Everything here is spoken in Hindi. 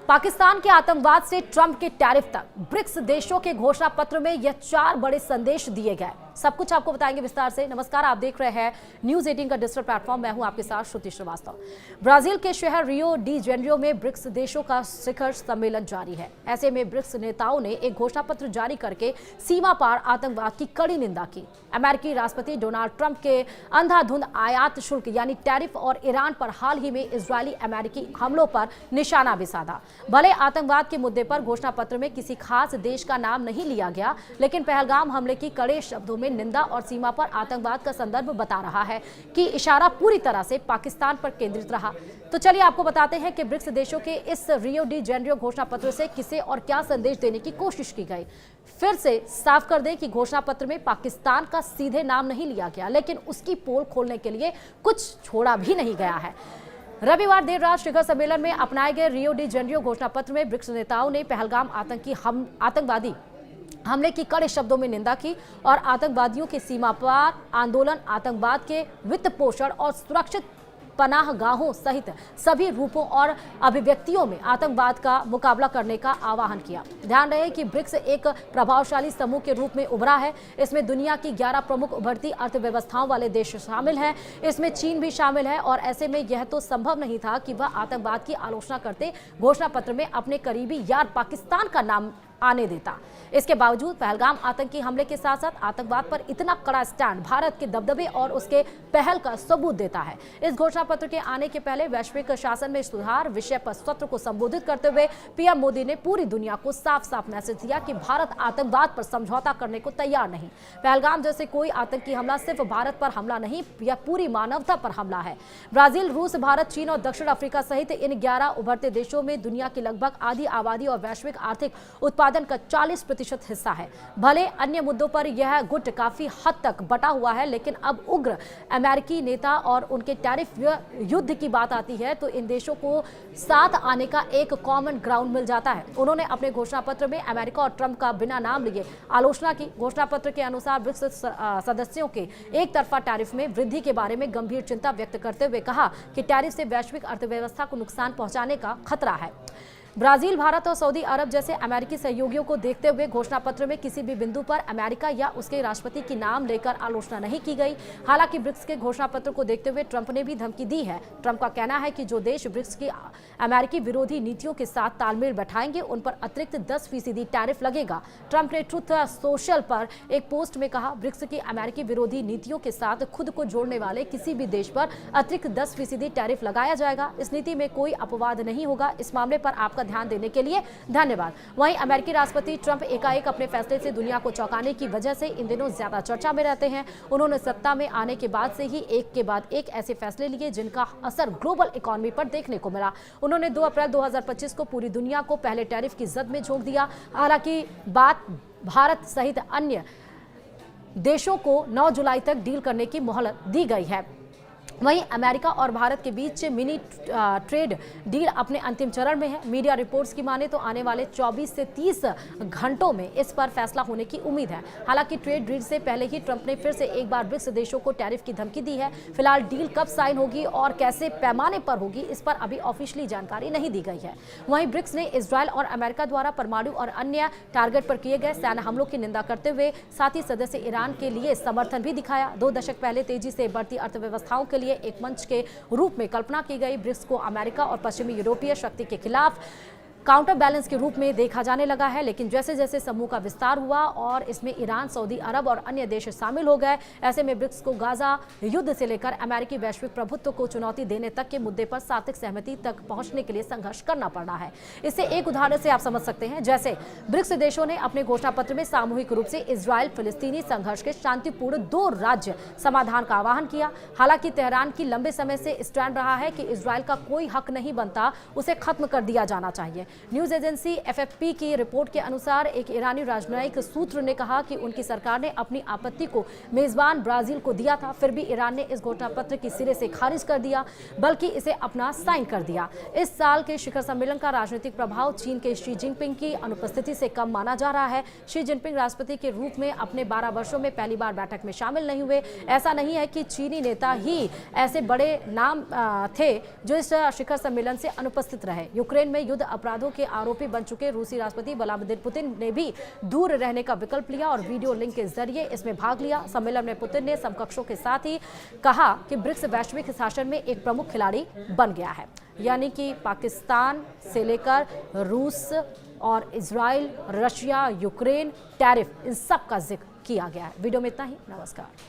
पाकिस्तान के आतंकवाद से ट्रंप के टैरिफ तक ब्रिक्स देशों के घोषणा पत्र में यह 4 बड़े संदेश दिए गए। सब कुछ आपको बताएंगे विस्तार से। नमस्कार, आप देख रहे हैं न्यूज 18 का डिजिटल प्लेटफॉर्म। मैं हूं आपके साथ श्रुति श्रीवास्तव। ब्राजील के शहर रियो डी जेनेरियो में ब्रिक्स देशों का शिखर सम्मेलन जारी है। ऐसे में ब्रिक्स नेताओं ने एक घोषणा पत्र जारी करके सीमा पार आतंकवाद की कड़ी निंदा की। अमेरिकी राष्ट्रपति डोनाल्ड ट्रंप के अंधाधुंध आयात शुल्क यानी टैरिफ और ईरान पर हाल ही में इजरायली अमेरिकी हमलों पर निशाना भी साधा। भले आतंकवाद के मुद्दे पर घोषणा पत्र में किसी खास देश का नाम नहीं लिया गया, लेकिन पहलगाम हमले की कड़े शब्दों में निंदा और सीमा पर आतंकवाद का संदर्भ बता रहा है कि इशारा पूरी तरह से पाकिस्तान पर केंद्रित रहा। तो चलिए आपको बताते हैं कि ब्रिक्स देशों के इस रियो डी जेनेरियो घोषणा पत्र से किसे और क्या संदेश देने की कोशिश की गई। फिर से साफ कर दें कि घोषणा पत्र में पाकिस्तान का सीधे नाम नहीं लिया गया, लेकिन उसकी पोल खोलने के लिए कुछ छोड़ा भी नहीं गया है। रविवार देर रात शिखर सम्मेलन में अपनाए गए रियो डी जेनेरियो घोषणा पत्र में ब्रिक्स नेताओं ने पहलगाम आतंकवादी हमले की कड़े शब्दों में निंदा की और आतंकवादियों के सीमा पार आंदोलन, आतंकवाद के वित्त पोषण और सुरक्षित पनाहगाहों सहित सभी रूपों और अभिव्यक्तियों में आतंकवाद का मुकाबला करने का आह्वान किया। ध्यान रहे कि ब्रिक्स एक प्रभावशाली समूह के रूप में उभरा है। इसमें दुनिया की 11 प्रमुख उभरती अर्थव्यवस्थाओं वाले देश शामिल हैं। इसमें चीन भी शामिल है और ऐसे में यह तो संभव नहीं था कि वह आतंकवाद की आलोचना करते घोषणा पत्र में अपने करीबी यार पाकिस्तान का नाम आने देता। इसके बावजूद पहलगाम आतंकी हमले के साथ साथ आतंकवाद पर इतना कड़ा स्टैंड भारत के दबदबे और उसके पहल का सबूत देता है। इस घोषणा पत्र के आने के पहले वैश्विक शासन में सुधार विषय पर सत्र को संबोधित करते हुए पीएम मोदी ने पूरी दुनिया को साफ साफ मैसेज दिया कि भारत आतंकवाद पर समझौता करने को तैयार नहीं। पहलगाम जैसे कोई आतंकी हमला सिर्फ भारत पर हमला नहीं, यह पूरी मानवता पर हमला है। ब्राजील, रूस, भारत, चीन और दक्षिण अफ्रीका सहित इन 11 उभरते देशों में दुनिया की लगभग आधी आबादी और वैश्विक आर्थिक उत्पादन का 40% हिस्सा है। भले अन्य मुद्दों पर यह गुट काफी हद तक बटा हुआ है, लेकिन अब उग्र अमेरिकी नेता और उनके टैरिफ युद्ध की बात आती है तो इन देशों को साथ आने का एक कॉमन ग्राउंड मिल जाता है। उन्होंने अपने घोषणा पत्र में अमेरिका और ट्रंप का बिना नाम लिए आलोचना की। घोषणा पत्र के अनुसार ब्रिक्स सदस्यों के एक तरफा टैरिफ में वृद्धि के बारे में गंभीर चिंता व्यक्त करते हुए कहा कि टैरिफ से वैश्विक अर्थव्यवस्था को नुकसान पहुंचाने का खतरा है। ब्राजील, भारत और सऊदी अरब जैसे अमेरिकी सहयोगियों को देखते हुए घोषणा पत्र में किसी भी बिंदु पर अमेरिका या उसके राष्ट्रपति की नाम लेकर आलोचना नहीं की गई। हालांकि ब्रिक्स के घोषणा पत्र को देखते हुए ट्रंप ने भी धमकी दी है। ट्रंप का कहना है कि जो देश ब्रिक्स की अमेरिकी विरोधी नीतियों के साथ तालमेल बैठाएंगे उन पर अतिरिक्त 10% टैरिफ लगेगा। ट्रंप ने ट्रुथ सोशल पर एक पोस्ट में कहा, ब्रिक्स की अमेरिकी विरोधी नीतियों के साथ खुद को जोड़ने वाले किसी भी देश पर अतिरिक्त 10% टैरिफ लगाया जाएगा। इस नीति में कोई अपवाद नहीं होगा। इस मामले पर आपका ध्यान देने के लिए धन्यवाद। वहीं अमेरिकी राष्ट्रपति ट्रंप एकाएक अपने फैसले से दुनिया को चौंकाने की वजह से इन दिनों ज्यादा चर्चा में रहते हैं। उन्होंने सत्ता में आने के बाद से ही एक के बाद एक ऐसे फैसले लिए जिनका असर ग्लोबल इकोनॉमी पर देखने को मिला। उन्होंने 2 अप्रैल 2025 को पूरी दुनिया को पहले टैरिफ की जद में झोंक दिया। हालांकि बात भारत सहित अन्य देशों को 9 जुलाई तक डील करने की मोहलत दी गई है। वहीं अमेरिका और भारत के बीच मिनी ट्रेड डील अपने अंतिम चरण में है। मीडिया रिपोर्ट्स की माने तो आने वाले 24 से 30 घंटों में इस पर फैसला होने की उम्मीद है। हालांकि ट्रेड डील से पहले ही ट्रंप ने फिर से एक बार ब्रिक्स देशों को टैरिफ की धमकी दी है। फिलहाल डील कब साइन होगी और कैसे पैमाने पर होगी, इस पर अभी ऑफिशियली जानकारी नहीं दी गई है। वहीं ब्रिक्स ने इजरायल और अमेरिका द्वारा परमाणु और अन्य टारगेट पर किए गए सैन्य हमलों की निंदा करते हुए साथ ही सदस्य ईरान के लिए समर्थन भी दिखाया। 2 दशक पहले तेजी से बढ़ती अर्थव्यवस्थाओं के लिए एक मंच के रूप में कल्पना की गई ब्रिक्स को अमेरिका और पश्चिमी यूरोपीय शक्ति के खिलाफ काउंटर बैलेंस के रूप में देखा जाने लगा है। लेकिन जैसे जैसे समूह का विस्तार हुआ और इसमें ईरान, सऊदी अरब और अन्य देश शामिल हो गए, ऐसे में ब्रिक्स को गाजा युद्ध से लेकर अमेरिकी वैश्विक प्रभुत्व को चुनौती देने तक के मुद्दे पर सार्थक सहमति तक पहुंचने के लिए संघर्ष करना पड़ रहा है। इससे एक उदाहरण से आप समझ सकते हैं, जैसे ब्रिक्स देशों ने अपने घोषणा पत्र में सामूहिक रूप से इजरायल फिलिस्तीनी संघर्ष के शांतिपूर्ण 2 राज्य समाधान का आह्वान किया। हालांकि तेहरान की लंबे समय से स्टैंड रहा है कि इजरायल का कोई हक नहीं बनता, उसे खत्म कर दिया जाना चाहिए। न्यूज एजेंसी एफएफपी की रिपोर्ट के अनुसार एक ईरानी राजनयिक सूत्र ने कहा कि उनकी सरकार ने अपनी आपत्ति को मेजबान ब्राजील को दिया था, फिर भी ईरान ने इस घोषणा पत्र की सिरे से खारिज कर दिया, बल्कि इसे अपना साइन कर दिया। इस साल के शिखर सम्मेलन का राजनीतिक प्रभाव चीन के शी जिनपिंग की अनुपस्थिति से कम माना जा रहा है। शी जिनपिंग राष्ट्रपति के रूप में अपने 12 वर्षों में पहली बार बैठक में शामिल नहीं हुए। ऐसा नहीं है कि चीनी नेता ही ऐसे बड़े नाम थे जो इस शिखर सम्मेलन से अनुपस्थित रहे। यूक्रेन में युद्ध अपराध अपराधों के आरोपी बन चुके रूसी राष्ट्रपति व्लादिमीर पुतिन ने भी दूर रहने का विकल्प लिया और वीडियो लिंक के जरिए इसमें भाग लिया। सम्मेलन में पुतिन ने समकक्षों के साथ ही कहा कि ब्रिक्स वैश्विक शासन में एक प्रमुख खिलाड़ी बन गया है, यानी कि पाकिस्तान से लेकर रूस और इजराइल, रशिया, यूक्रेन, टैरिफ, इन सब का जिक्र किया गया है। वीडियो में इतना ही। नमस्कार।